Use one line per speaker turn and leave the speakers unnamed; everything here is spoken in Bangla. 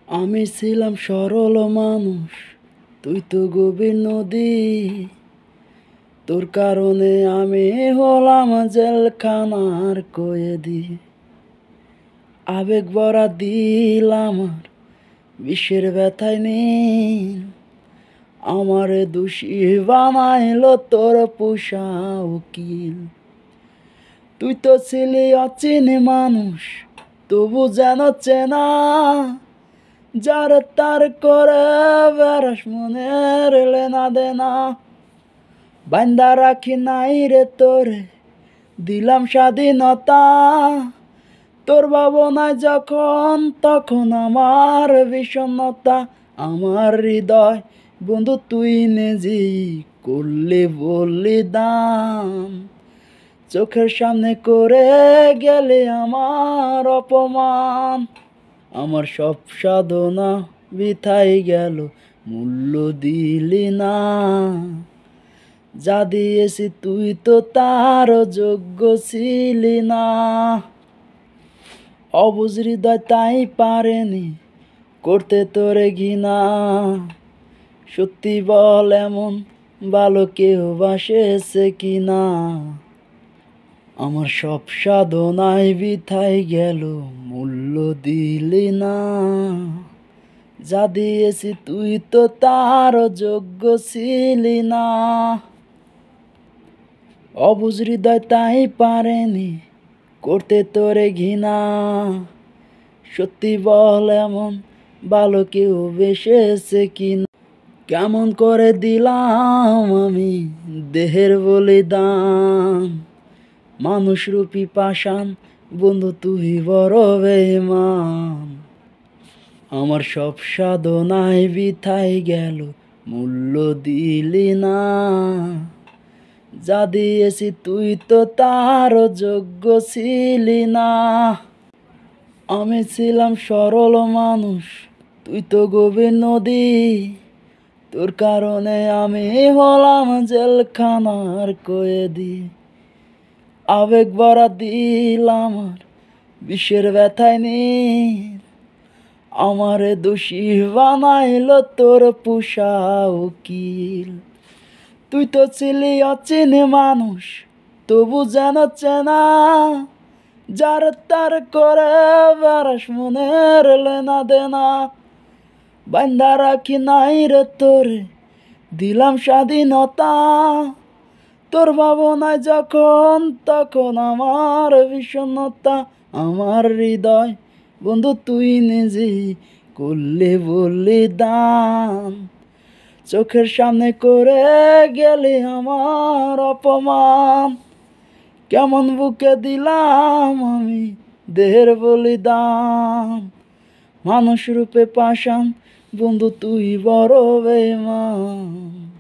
আমি ছিলাম সরল মানুষ, তুই তো গভীর নদী। তোর কারণে আমি হলাম জেলখানার কয়েদি। আবেগ ভরা দিল আমার বিশ্বের ব্যথায় নীল। আমারে দোষী বানাইলো তোর পোষা উকিল। তুই তো ছিলি অচিনে মানুষ, তবু যেন চেনা। যার তার করে বেড়াস মনের লেনা দেনা। বান্দা রাখি নাই রে তোরে, দিলাম স্বাধীনতা। তোর ভাবনায় যখন তখন আমার বিষণ্ণতা। আমার হৃদয় বন্ধু তুই নিজেই করলি বললি দান। চোখের সামনে করে গেলে আমার অপমান। আমার সব সাধনা বৃথাই গেল, মূল্য দিলি না। যা দিয়েছি তুই তো তার যোগ্য ছিলি না। অবুঝ হৃদয় তাই পারেনি করতে তোরে ঘৃণা। সত্যি বল এমন ভালো কেউ বাসেছে কিনা। আমার সব সাধনায় বৃথাই গেল, মূল্য দিলি না। যা দিয়েছি তুই তো তার যোগ্য ছিলি না। অবুঝ হৃদয় তাই পারেনি করতে তোরে ঘৃণা। সত্যি বল এমন ভালো কেউ বেসেছে কিনা। কেমন করে দিলাম আমি দেহের বলিদান। মানুষ রূপী পাষাণ বন্ধু তুই বড় বেঈমান। আমার সব সাধনায় বৃথাই গেল, মূল্য দিলি না। যা দিয়েছি তুই তো তার যোগ্য ছিলি না। আমি ছিলাম সরল মানুষ, তুই তো গভীর নদী। তোর কারণে আমি হলাম জেলখানার কয়েদি। আবেগ ভরা দিল আমার বিশ্বের ব্যথায় নীল। আমারে দোষী বানাইলো তোর পোষা উকিল। তুই তো ছিলি অচিনে মানুষ, তবু যেন চেনা। যার তার করে বেড়াস মনের লেনা দেনা। বান্দা রাখি নাই রে তোরে, দিলাম স্বাধীনতা। তোর ভাবনায় যখন তখন আমার বিষণ্ণতা। আমার হৃদয় বন্ধু তুই নিজেই করলি বললি দান। চোখের সামনে করে গেলি আমার অপমান। কেমন বুকে দিলাম আমি দেহের বলিদান। মানুষ রূপে পাষাণ বন্ধু তুই বড় বেঈমান।